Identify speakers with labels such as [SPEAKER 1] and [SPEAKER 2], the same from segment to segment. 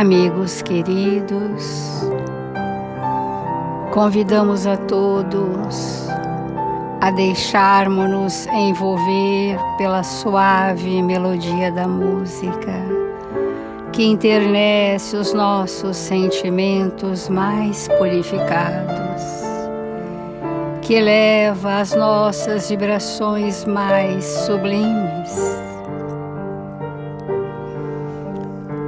[SPEAKER 1] Amigos queridos, convidamos a todos a deixarmos-nos envolver pela suave melodia da música, que enternece os nossos sentimentos mais purificados, que eleva as nossas vibrações mais sublimes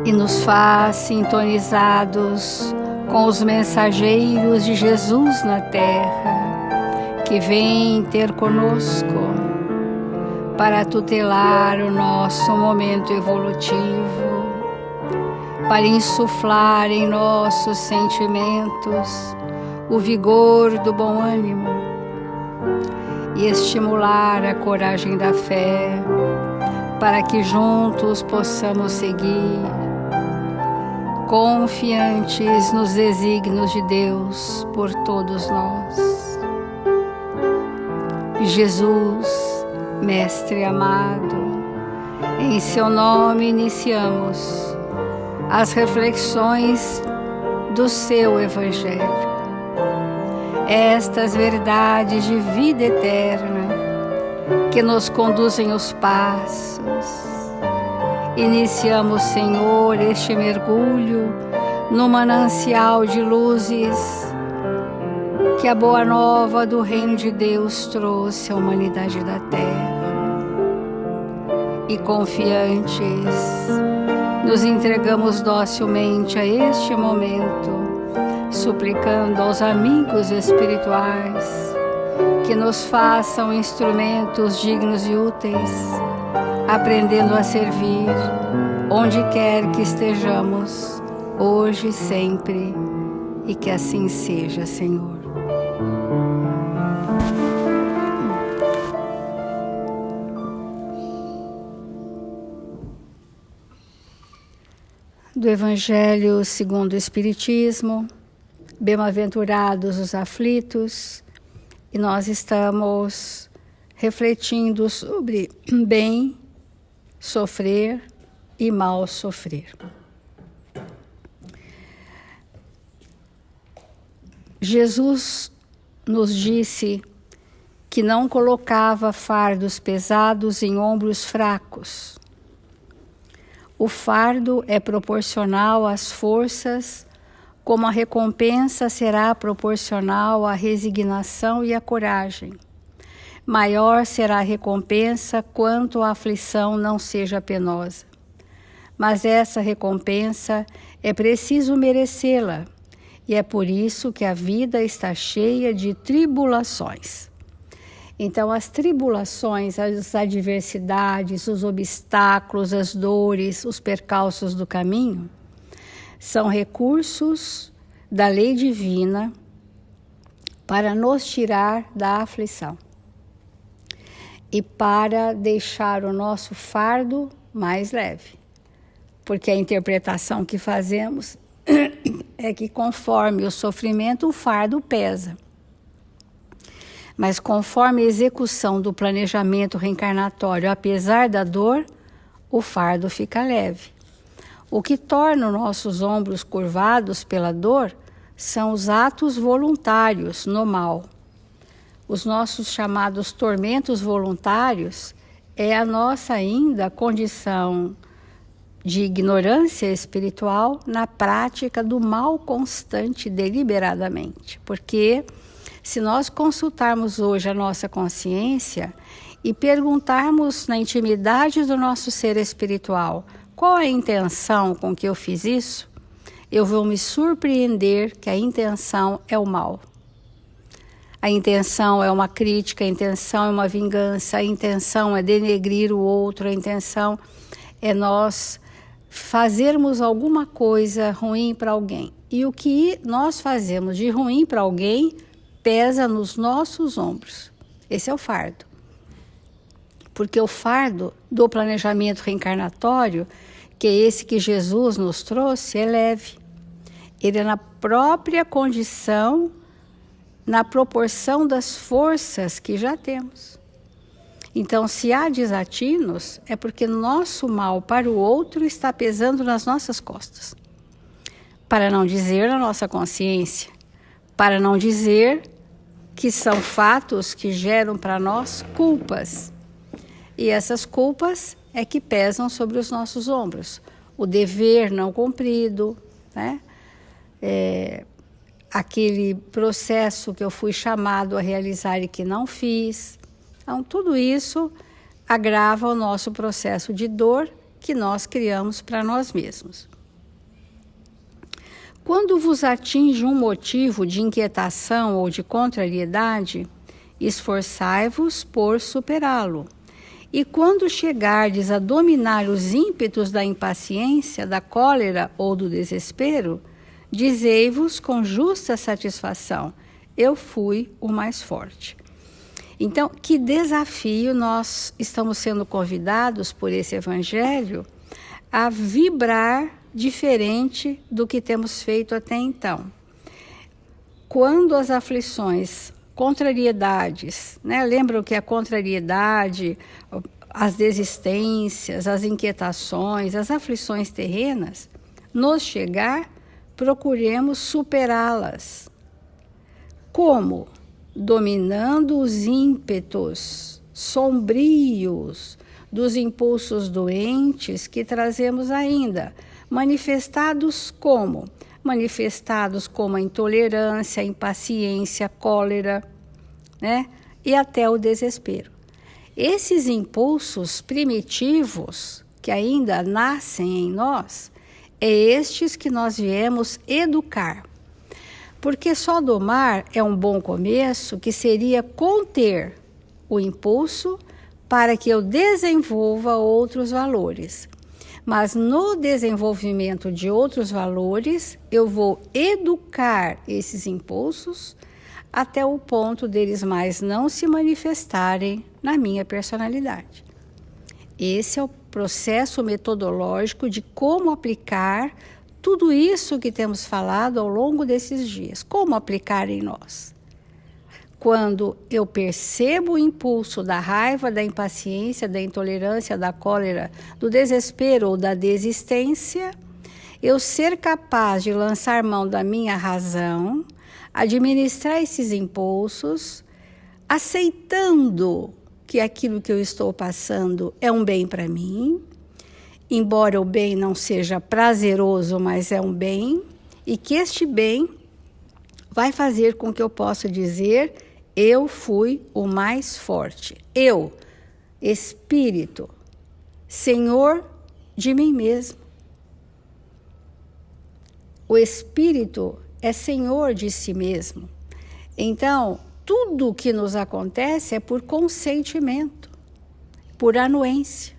[SPEAKER 1] e nos faz sintonizados com os mensageiros de Jesus na Terra, que vêm ter conosco para tutelar o nosso momento evolutivo, para insuflar em nossos sentimentos o vigor do bom ânimo e estimular a coragem da fé, para que juntos possamos seguir confiantes nos desígnios de Deus por todos nós. Jesus, Mestre amado, em seu nome iniciamos as reflexões do seu Evangelho. Estas verdades de vida eterna que nos conduzem os passos. Iniciamos, Senhor, este mergulho no manancial de luzes que a boa nova do Reino de Deus trouxe à humanidade da Terra. E confiantes, nos entregamos docilmente a este momento, suplicando aos amigos espirituais que nos façam instrumentos dignos e úteis, aprendendo a servir onde quer que estejamos, hoje e sempre, e que assim seja, Senhor. Do Evangelho segundo o Espiritismo, bem-aventurados os aflitos, e nós estamos refletindo sobre bem sofrer e mal sofrer. Jesus nos disse que não colocava fardos pesados em ombros fracos. O fardo é proporcional às forças, como a recompensa será proporcional à resignação e à coragem. Maior será a recompensa quanto a aflição não seja penosa. Mas essa recompensa é preciso merecê-la, e é por isso que a vida está cheia de tribulações. Então, as tribulações, as adversidades, os obstáculos, as dores, os percalços do caminho, são recursos da lei divina para nos tirar da aflição e para deixar o nosso fardo mais leve. Porque a interpretação que fazemos é que conforme o sofrimento, o fardo pesa. Mas conforme a execução do planejamento reencarnatório, apesar da dor, o fardo fica leve. O que torna os nossos ombros curvados pela dor são os atos voluntários no mal. Os nossos chamados tormentos voluntários é a nossa ainda condição de ignorância espiritual na prática do mal constante deliberadamente. Porque se nós consultarmos hoje a nossa consciência e perguntarmos na intimidade do nosso ser espiritual qual a intenção com que eu fiz isso, eu vou me surpreender que a intenção é o mal. A intenção é uma crítica, a intenção é uma vingança, a intenção é denegrir o outro, a intenção é nós fazermos alguma coisa ruim para alguém. E o que nós fazemos de ruim para alguém pesa nos nossos ombros. Esse é o fardo. Porque o fardo do planejamento reencarnatório, que é esse que Jesus nos trouxe, é leve. Ele é na própria condição, na proporção das forças que já temos. Então, se há desatinos, é porque nosso mal para o outro está pesando nas nossas costas. para não dizer na nossa consciência, para não dizer que são fatos que geram para nós culpas. E essas culpas é que pesam sobre os nossos ombros. O dever não cumprido, né? Aquele processo que eu fui chamado a realizar e que não fiz. Então, tudo isso agrava o nosso processo de dor que nós criamos para nós mesmos. Quando vos atinge um motivo de inquietação ou de contrariedade, esforçai-vos por superá-lo. E quando chegardes a dominar os ímpetos da impaciência, da cólera ou do desespero, dizei-vos com justa satisfação: eu fui o mais forte. Então, que desafio nós estamos sendo convidados por esse evangelho a vibrar diferente do que temos feito até então. Quando as aflições, contrariedades, né? Lembram que a contrariedade, as desistências, as inquietações, as aflições terrenas, nos chegar, procuremos superá-las. Como? Dominando os ímpetos sombrios dos impulsos doentes que trazemos ainda, manifestados como? Manifestados como a intolerância, a impaciência, a cólera, né? E até o desespero. Esses impulsos primitivos que ainda nascem em nós, é estes que nós viemos educar. Porque só domar é um bom começo, que seria conter o impulso para que eu desenvolva outros valores. Mas no desenvolvimento de outros valores, eu vou educar esses impulsos até o ponto deles mais não se manifestarem na minha personalidade. Esse é o processo metodológico de como aplicar tudo isso que temos falado ao longo desses dias. Como aplicar em nós? Quando eu percebo o impulso da raiva, da impaciência, da intolerância, da cólera, do desespero ou da desistência, eu ser capaz de lançar mão da minha razão, administrar esses impulsos, aceitando que aquilo que eu estou passando é um bem para mim, embora o bem não seja prazeroso, mas é um bem, e que este bem vai fazer com que eu possa dizer: eu fui o mais forte. Eu, Espírito, Senhor de mim mesmo. O Espírito é Senhor de si mesmo. Então, tudo o que nos acontece é por consentimento, por anuência.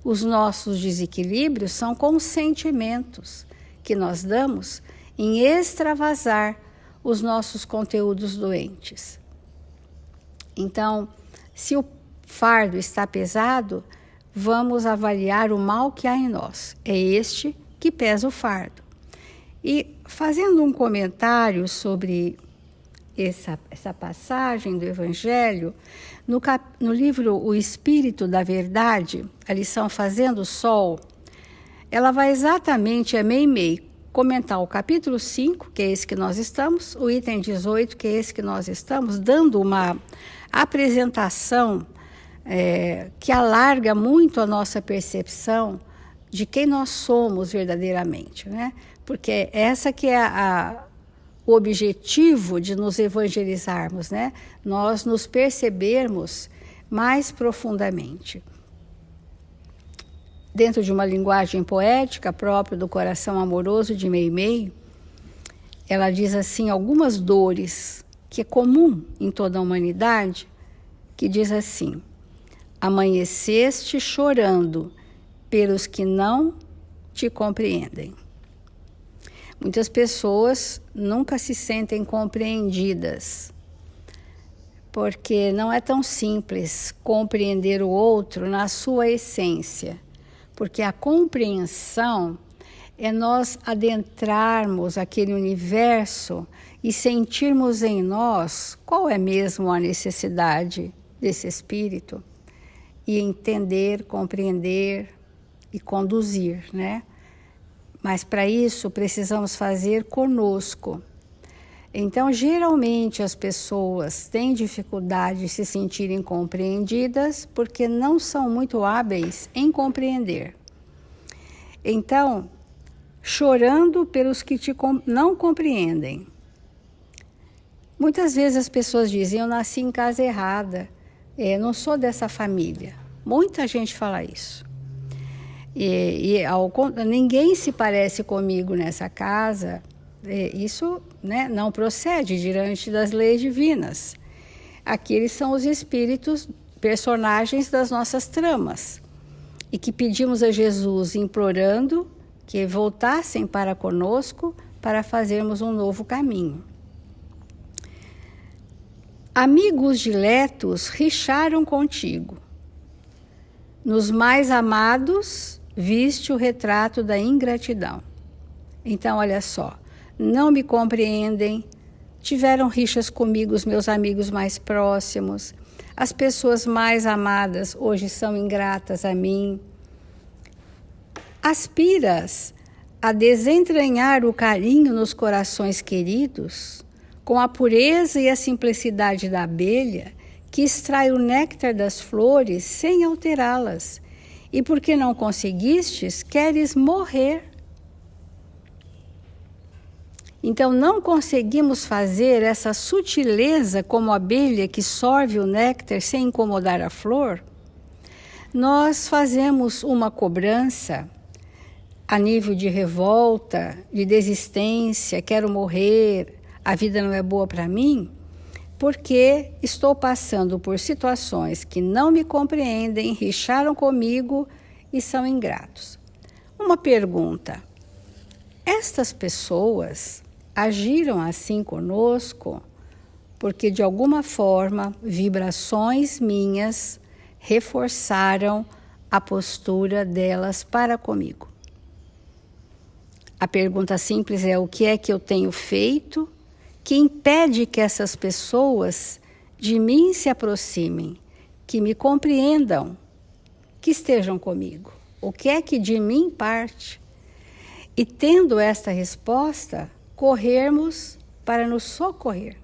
[SPEAKER 1] Os nossos desequilíbrios são consentimentos que nós damos em extravasar os nossos conteúdos doentes. Então, se o fardo está pesado, vamos avaliar o mal que há em nós. É este que pesa o fardo. E fazendo um comentário sobre essa passagem do Evangelho, no livro O Espírito da Verdade, a lição Fazendo Sol, ela vai exatamente a meio comentar o capítulo 5, que é esse que nós estamos, o item 18, que é esse que nós estamos, dando uma apresentação que alarga muito a nossa percepção de quem nós somos verdadeiramente, né? Porque essa que é o objetivo de nos evangelizarmos, né? Nós nos percebermos mais profundamente. Dentro de uma linguagem poética própria do coração amoroso de Meimei, ela diz assim, algumas dores que é comum em toda a humanidade, que diz assim: amanheceste chorando pelos que não te compreendem. Muitas pessoas nunca se sentem compreendidas, porque não é tão simples compreender o outro na sua essência, porque a compreensão é nós adentrarmos aquele universo e sentirmos em nós qual é mesmo a necessidade desse espírito e entender, compreender e conduzir, né? mas para isso precisamos fazer conosco. Então, geralmente as pessoas têm dificuldade de se sentirem compreendidas porque não são muito hábeis em compreender. Então, chorando pelos que não compreendem. Muitas vezes as pessoas dizem, eu nasci em casa errada, não sou dessa família. Muita gente fala isso. Ninguém se parece comigo nessa casa. Isso, né, não procede diante das leis divinas. Aqueles são os espíritos, personagens das nossas tramas. E que pedimos a Jesus, implorando que voltassem para conosco para fazermos um novo caminho. Amigos diletos richaram contigo. Nos mais amados, viste o retrato da ingratidão. Então, olha só. Não me compreendem, tiveram rixas comigo os meus amigos mais próximos, as pessoas mais amadas hoje são ingratas a mim. Aspiras a desentranhar o carinho nos corações queridos, com a pureza e a simplicidade da abelha, que extrai o néctar das flores sem alterá-las, e porque não conseguistes, queres morrer. Então, não conseguimos fazer essa sutileza como a abelha que sorve o néctar sem incomodar a flor. Nós fazemos uma cobrança a nível de revolta, de desistência, quero morrer, a vida não é boa para mim, porque estou passando por situações que não me compreendem, richaram comigo e são ingratos. Uma pergunta: estas pessoas agiram assim conosco porque, de alguma forma, vibrações minhas reforçaram a postura delas para comigo. A pergunta simples é: o que é que eu tenho feito que impede que essas pessoas de mim se aproximem, que me compreendam, que estejam comigo? O que é que de mim parte? E tendo esta resposta, corrermos para nos socorrer.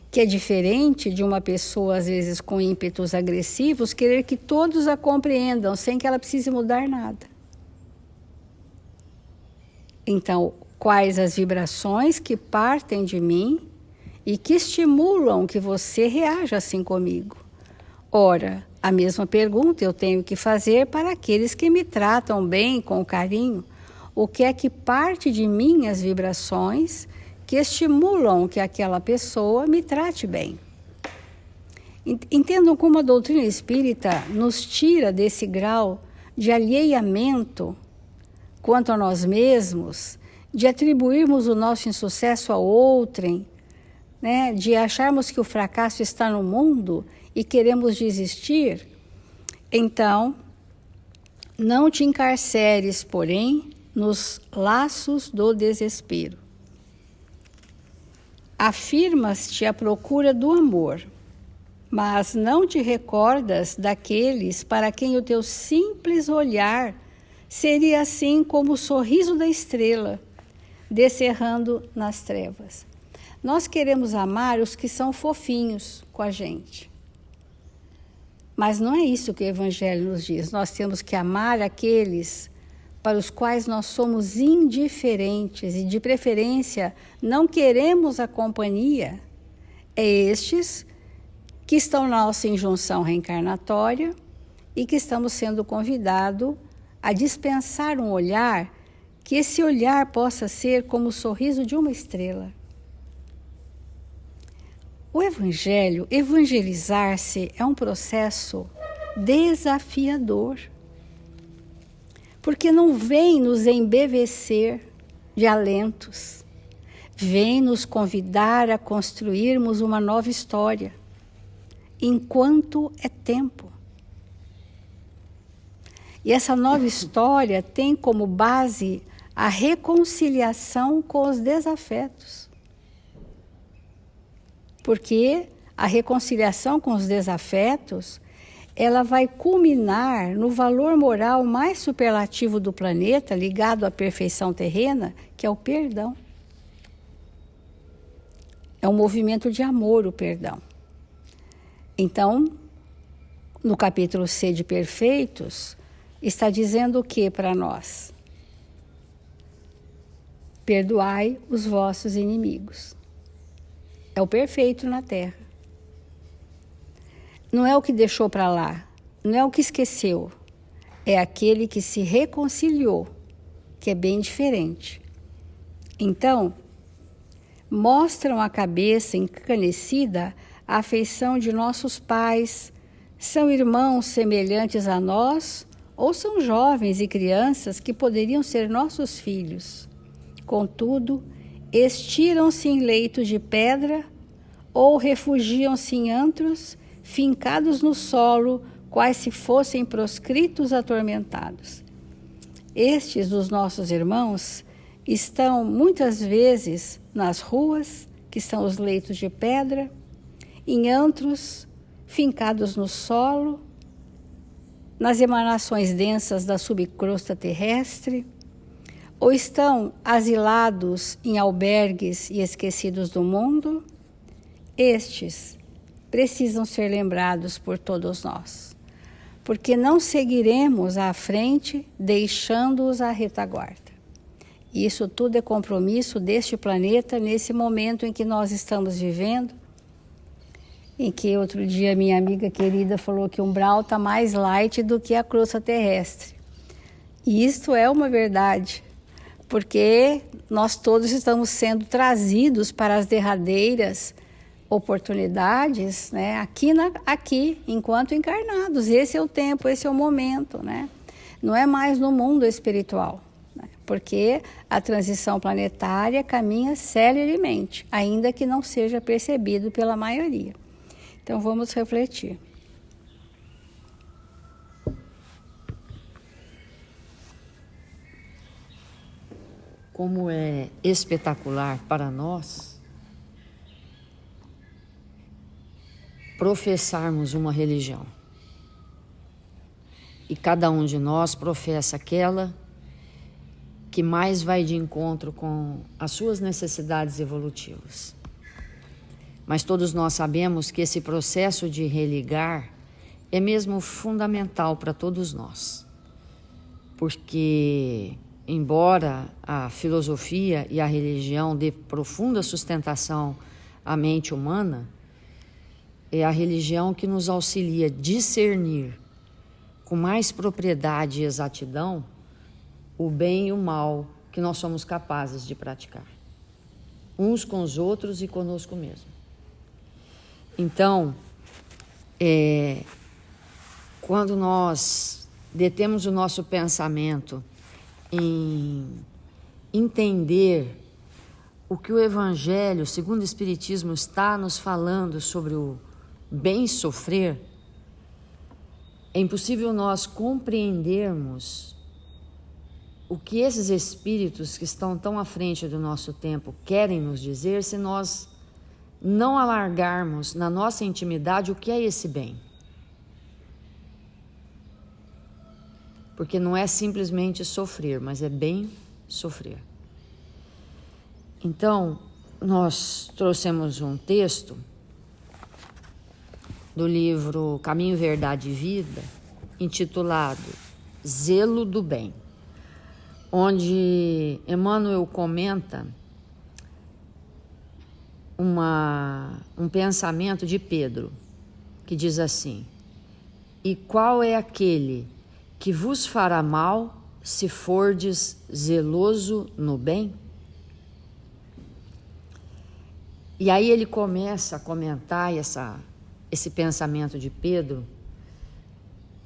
[SPEAKER 1] Que é diferente de uma pessoa, às vezes, com ímpetos agressivos, querer que todos a compreendam, sem que ela precise mudar nada. Então, quais as vibrações que partem de mim e que estimulam que você reaja assim comigo? Ora, a mesma pergunta eu tenho que fazer para aqueles que me tratam bem, com carinho. O que é que parte de mim as vibrações que estimulam que aquela pessoa me trate bem? Entendam como a doutrina espírita nos tira desse grau de alheiamento quanto a nós mesmos, de atribuirmos o nosso insucesso a outrem, né? De acharmos que o fracasso está no mundo e queremos desistir. Então, não te encarceres, porém, nos laços do desespero. Afirmas-te à procura do amor, mas não te recordas daqueles para quem o teu simples olhar seria assim como o sorriso da estrela, descerrando nas trevas. Nós queremos amar os que são fofinhos com a gente. Mas não é isso que o Evangelho nos diz. Nós temos que amar aqueles para os quais nós somos indiferentes e, de preferência, não queremos a companhia. É estes que estão na nossa injunção reencarnatória e que estamos sendo convidados a dispensar um olhar, que esse olhar possa ser como o sorriso de uma estrela. O Evangelho, evangelizar-se, é um processo desafiador, porque não vem nos embevecer de alentos, vem nos convidar a construirmos uma nova história, enquanto é tempo. E essa nova história tem como base a reconciliação com os desafetos. Porque a reconciliação com os desafetos ela vai culminar no valor moral mais superlativo do planeta, ligado à perfeição terrena, que é o perdão. É um movimento de amor, o perdão. Então, no capítulo C de Perfeitos, está dizendo o que para nós? Perdoai os vossos inimigos. É o perfeito na Terra. Não é o que deixou para lá, não é o que esqueceu, é aquele que se reconciliou, que é bem diferente. Então, mostram a cabeça encanecida a afeição de nossos pais, são irmãos semelhantes a nós ou são jovens e crianças que poderiam ser nossos filhos. Contudo, estiram-se em leitos de pedra ou refugiam-se em antros, fincados no solo, quais se fossem proscritos atormentados. Estes dos nossos irmãos estão muitas vezes nas ruas, que são os leitos de pedra, em antros, fincados no solo, nas emanações densas da subcrosta terrestre, ou estão asilados em albergues e esquecidos do mundo. Estes precisam ser lembrados por todos nós, porque não seguiremos à frente deixando-os à retaguarda. Isso tudo é compromisso deste planeta nesse momento em que nós estamos vivendo, em que outro dia minha amiga querida falou que o umbral está mais light do que a crosta terrestre. E isto é uma verdade, porque nós todos estamos sendo trazidos para as derradeiras oportunidades, né, aqui, enquanto encarnados. Esse é o tempo, esse é o momento, né? Não é mais no mundo espiritual, né? Porque a transição planetária caminha celeremente, ainda que não seja percebido pela maioria. Então vamos refletir.
[SPEAKER 2] Como é espetacular para nós professarmos uma religião. E cada um de nós professa aquela que mais vai de encontro com as suas necessidades evolutivas. Mas todos nós sabemos que esse processo de religar é mesmo fundamental para todos nós. Porque, embora a filosofia e a religião dê profunda sustentação à mente humana, é a religião que nos auxilia a discernir com mais propriedade e exatidão o bem e o mal que nós somos capazes de praticar, uns com os outros e conosco mesmo. Então, quando nós detemos o nosso pensamento em entender o que o Evangelho, segundo o Espiritismo, está nos falando sobre o bem sofrer, é impossível nós compreendermos o que esses espíritos que estão tão à frente do nosso tempo querem nos dizer se nós não alargarmos na nossa intimidade o que é esse bem. Porque não é simplesmente sofrer, mas é bem sofrer. Então, nós trouxemos um texto do livro Caminho, Verdade e Vida, intitulado Zelo do Bem, onde Emmanuel comenta um pensamento de Pedro, que diz assim: e qual é aquele que vos fará mal se fordes zeloso no bem? E aí ele começa a comentar esse pensamento de Pedro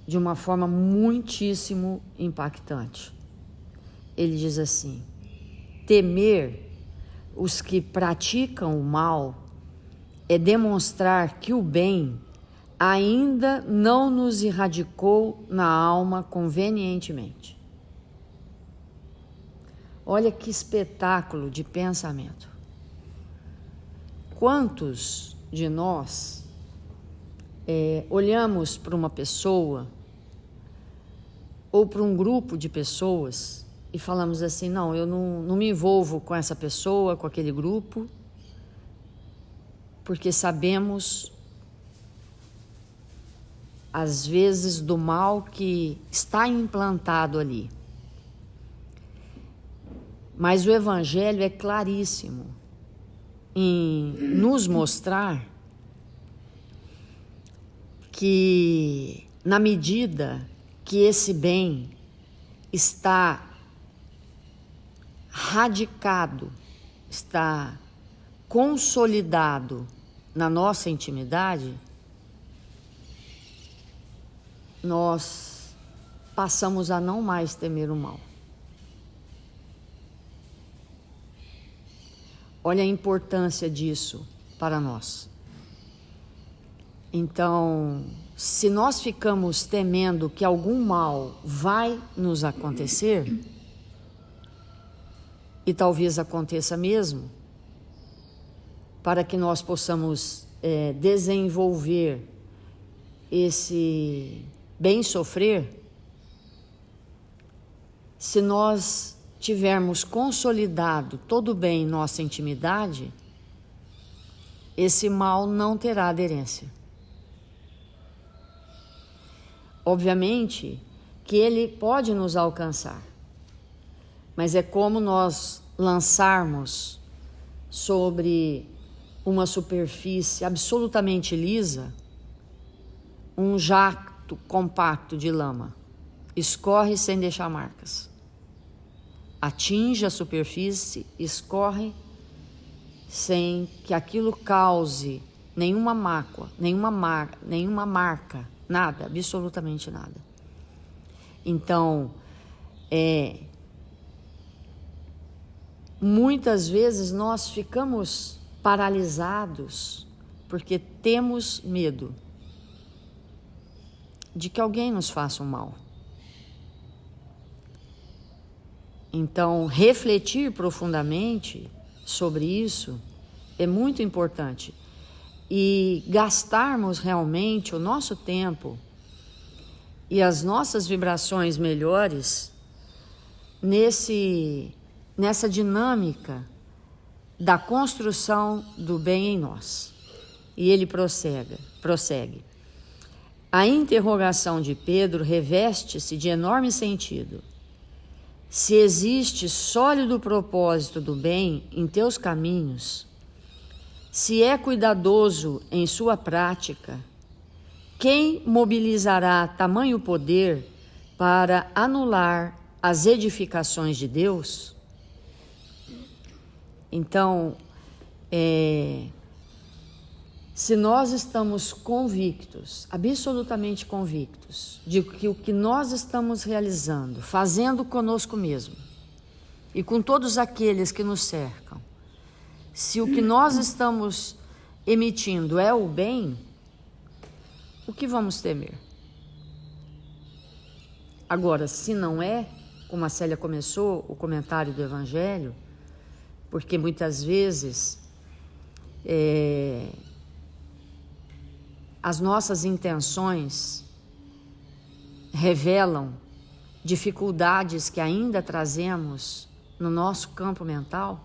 [SPEAKER 2] de uma forma muitíssimo impactante. Ele diz assim: temer os que praticam o mal é demonstrar que o bem ainda não nos irradicou na alma convenientemente. Olha que espetáculo de pensamento. Quantos de nós olhamos para uma pessoa ou para um grupo de pessoas e falamos assim, não, eu não me envolvo com essa pessoa, com aquele grupo, porque sabemos, às vezes, do mal que está implantado ali. Mas o Evangelho é claríssimo em nos mostrar que, na medida que esse bem está radicado, está consolidado na nossa intimidade, nós passamos a não mais temer o mal. Olha a importância disso para nós. Então, se nós ficamos temendo que algum mal vai nos acontecer, e talvez aconteça mesmo, para que nós possamos desenvolver esse bem sofrer, se nós tivermos consolidado todo o bem em nossa intimidade, esse mal não terá aderência. Obviamente que ele pode nos alcançar, mas é como nós lançarmos sobre uma superfície absolutamente lisa um jato compacto de lama. Escorre sem deixar marcas. Atinge a superfície, escorre sem que aquilo cause nenhuma mácula, nenhuma marca, nada, absolutamente nada. Então, muitas vezes nós ficamos paralisados porque temos medo de que alguém nos faça um mal. Então, refletir profundamente sobre isso é muito importante e gastarmos realmente o nosso tempo e as nossas vibrações melhores nessa dinâmica da construção do bem em nós. E ele prossegue. A interrogação de Pedro reveste-se de enorme sentido. Se existe sólido propósito do bem em teus caminhos, se é cuidadoso em sua prática, quem mobilizará tamanho poder para anular as edificações de Deus? Então, se nós estamos convictos, absolutamente convictos, de que o que nós estamos realizando, fazendo conosco mesmo e com todos aqueles que nos cercam, se o que nós estamos emitindo é o bem, o que vamos temer? Agora, se não é, como a Célia começou o comentário do Evangelho, porque muitas vezes as nossas intenções revelam dificuldades que ainda trazemos no nosso campo mental,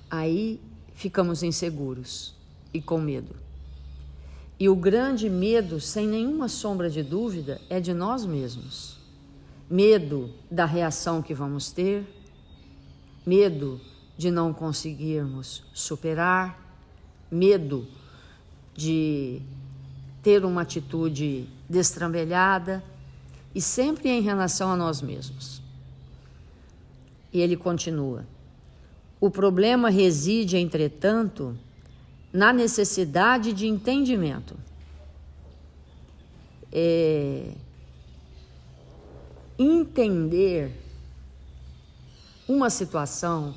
[SPEAKER 2] aí ficamos inseguros e com medo. E o grande medo, sem nenhuma sombra de dúvida, é de nós mesmos. Medo da reação que vamos ter, medo de não conseguirmos superar, medo de ter uma atitude destrambelhada e sempre em relação a nós mesmos. E ele continua: o problema reside, entretanto, na necessidade de entendimento. Entender uma situação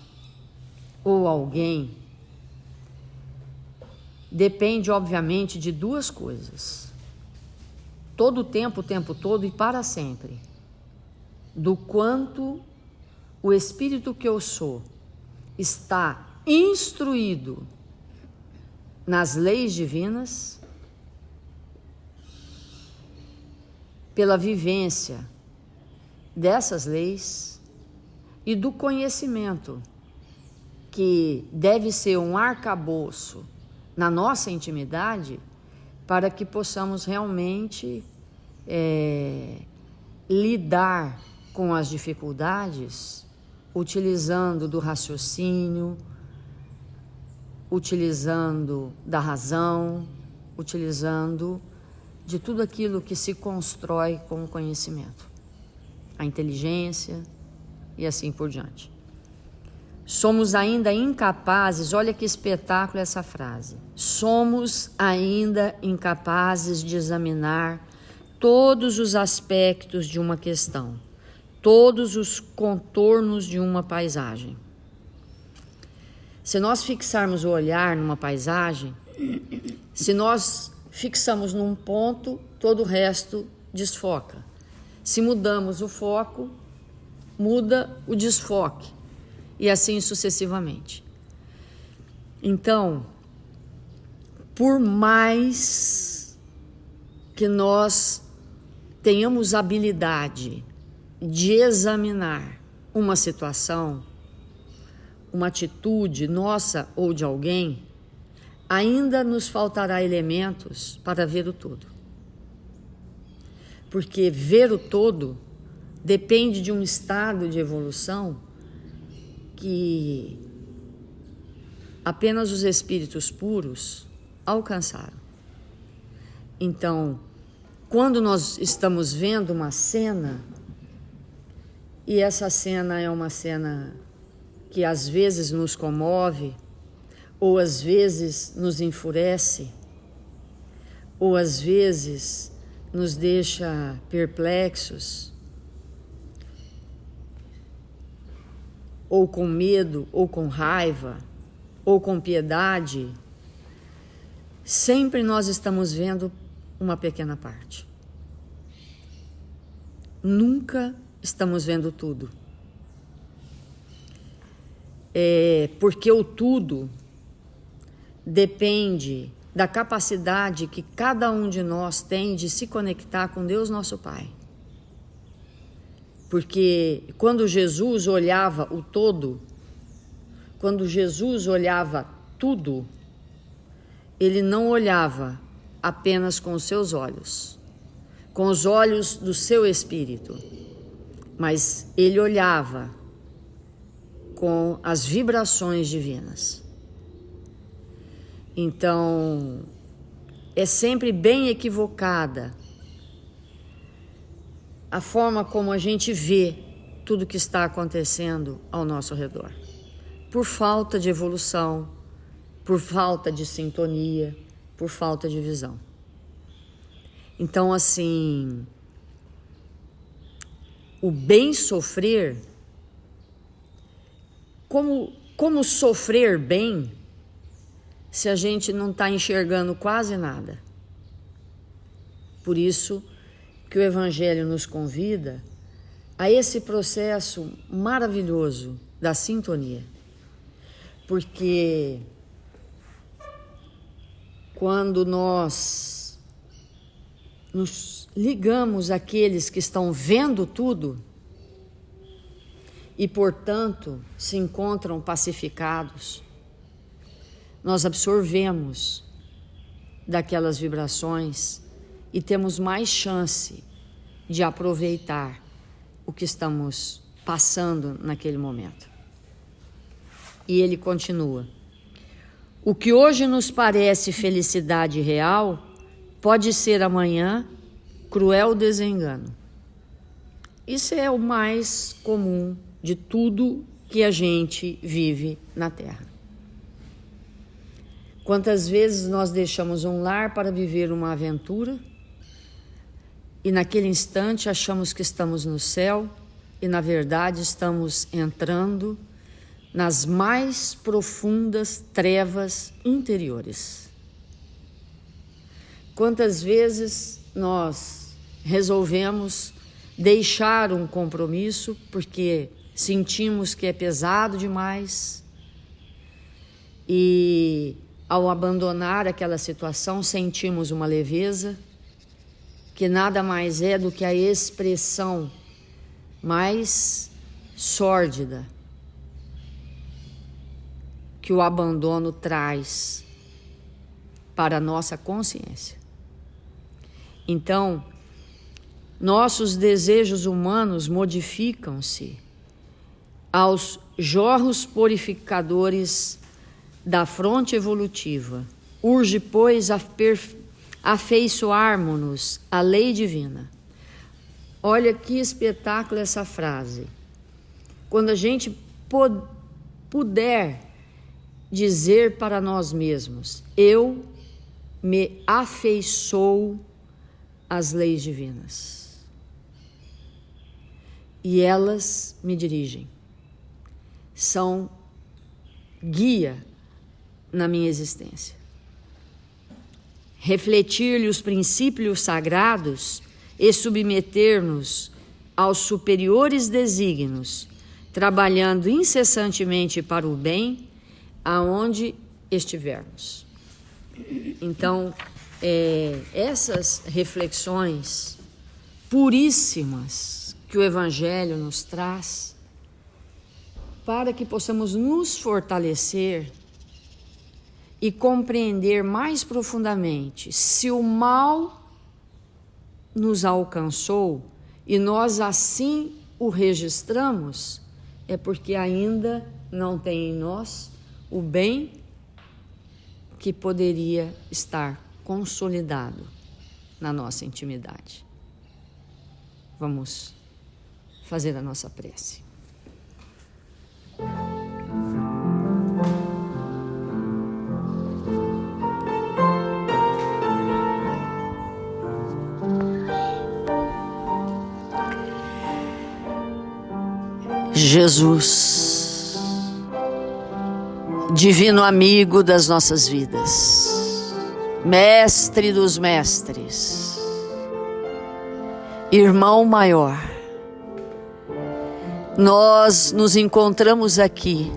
[SPEAKER 2] ou alguém depende, obviamente, de duas coisas. Todo o tempo todo e para sempre. Do quanto o espírito que eu sou está instruído nas leis divinas pela vivência dessas leis e do conhecimento, que deve ser um arcabouço na nossa intimidade, para que possamos realmente lidar com as dificuldades, utilizando do raciocínio, utilizando da razão, utilizando de tudo aquilo que se constrói com o conhecimento, a inteligência e assim por diante. Somos ainda incapazes, olha que espetáculo essa frase, somos ainda incapazes de examinar todos os aspectos de uma questão, todos os contornos de uma paisagem. Se nós fixarmos o olhar numa paisagem, se nós fixamos num ponto, todo o resto desfoca. Se mudamos o foco, muda o desfoque, e assim sucessivamente. Então, por mais que nós tenhamos habilidade de examinar uma situação, uma atitude nossa ou de alguém, ainda nos faltará elementos para ver o todo. Porque ver o todo depende de um estado de evolução que apenas os espíritos puros alcançaram. Então, quando nós estamos vendo uma cena, e essa cena é uma cena que às vezes nos comove, ou às vezes nos enfurece, ou às vezes nos deixa perplexos, ou com medo, ou com raiva, ou com piedade, sempre nós estamos vendo uma pequena parte. Nunca estamos vendo tudo. Porque o tudo depende da capacidade que cada um de nós tem de se conectar com Deus nosso Pai. Porque quando Jesus olhava o todo, quando Jesus olhava tudo, ele não olhava apenas com os seus olhos, com os olhos do seu espírito, mas ele olhava com as vibrações divinas. Então, é sempre bem equivocada a forma como a gente vê tudo que está acontecendo ao nosso redor, por falta de evolução, por falta de sintonia, por falta de visão. Então, assim, o bem sofrer, como sofrer bem se a gente não está enxergando quase nada? Por isso que o Evangelho nos convida a esse processo maravilhoso da sintonia. Porque quando nós nos ligamos àqueles que estão vendo tudo e, portanto, se encontram pacificados, nós absorvemos daquelas vibrações e temos mais chance de aproveitar o que estamos passando naquele momento. E ele continua: o que hoje nos parece felicidade real pode ser amanhã cruel desengano. Isso é o mais comum de tudo que a gente vive na Terra. Quantas vezes nós deixamos um lar para viver uma aventura e naquele instante achamos que estamos no céu e na verdade estamos entrando nas mais profundas trevas interiores. Quantas vezes nós resolvemos deixar um compromisso porque sentimos que é pesado demais e ao abandonar aquela situação sentimos uma leveza que nada mais é do que a expressão mais sórdida que o abandono traz para a nossa consciência. Então, nossos desejos humanos modificam-se aos jorros purificadores da fronte evolutiva. Urge, pois, afeiçoarmos-nos à lei divina. Olha que espetáculo essa frase. Quando a gente puder dizer para nós mesmos: eu me afeiçoo às leis divinas e elas me dirigem, são guia na minha existência. Refletir-lhe os princípios sagrados e submeter-nos aos superiores desígnios, trabalhando incessantemente para o bem aonde estivermos. Então, essas reflexões puríssimas que o Evangelho nos traz, para que possamos nos fortalecer e compreender mais profundamente se o mal nos alcançou e nós assim o registramos, é porque ainda não tem em nós o bem que poderia estar consolidado na nossa intimidade. Vamos fazer a nossa prece. Jesus, divino amigo das nossas vidas, mestre dos mestres, irmão maior, nós nos encontramos aqui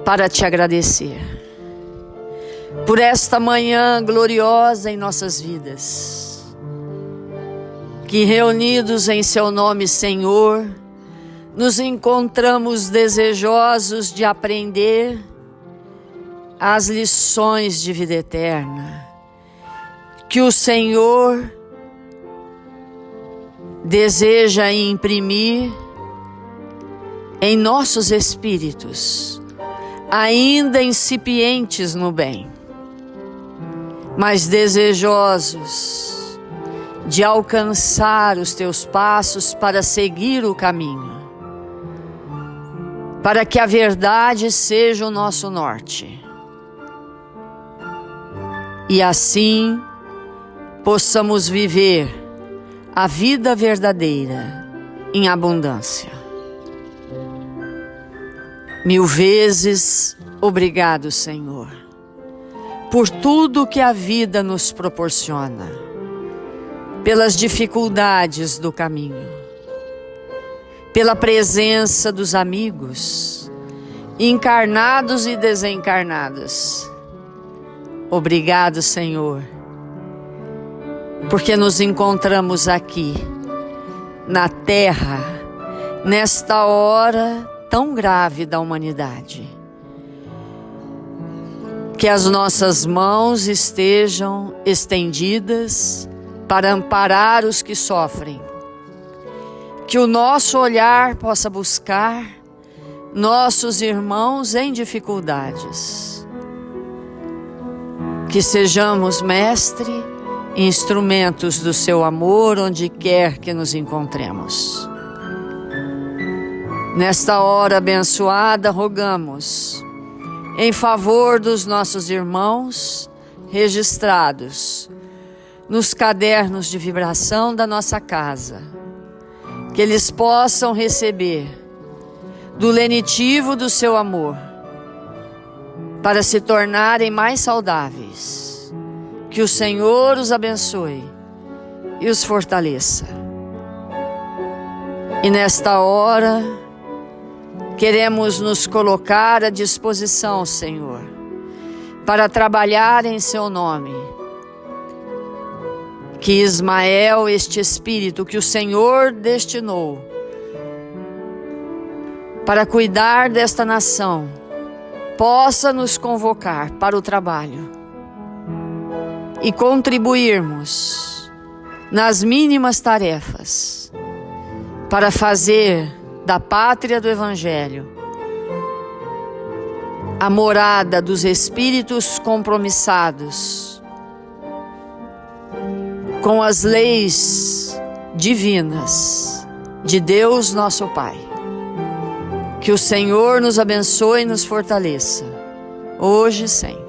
[SPEAKER 2] para te agradecer por esta manhã gloriosa em nossas vidas, que reunidos em seu nome, Senhor, nos encontramos desejosos de aprender as lições de vida eterna que o Senhor deseja imprimir em nossos espíritos, ainda incipientes no bem, mas desejosos de alcançar os teus passos para seguir o caminho, para que a verdade seja o nosso norte. E assim possamos viver a vida verdadeira em abundância. Mil vezes obrigado, Senhor, por tudo que a vida nos proporciona, pelas dificuldades do caminho, pela presença dos amigos, encarnados e desencarnados. Obrigado, Senhor, porque nos encontramos aqui, na Terra, nesta hora tão grave da humanidade. Que as nossas mãos estejam estendidas para amparar os que sofrem. Que o nosso olhar possa buscar nossos irmãos em dificuldades. Que sejamos, Mestre, instrumentos do seu amor onde quer que nos encontremos. Nesta hora abençoada, rogamos em favor dos nossos irmãos registrados nos cadernos de vibração da nossa casa, que eles possam receber do lenitivo do seu amor, para se tornarem mais saudáveis. Que o Senhor os abençoe e os fortaleça. E nesta hora, queremos nos colocar à disposição, Senhor, para trabalhar em seu nome. que Ismael, este espírito que o Senhor destinou para cuidar desta nação, possa nos convocar para o trabalho e contribuirmos nas mínimas tarefas para fazer da pátria do Evangelho a morada dos espíritos compromissados com as leis divinas de Deus nosso Pai. Que o Senhor nos abençoe e nos fortaleça, hoje e sempre.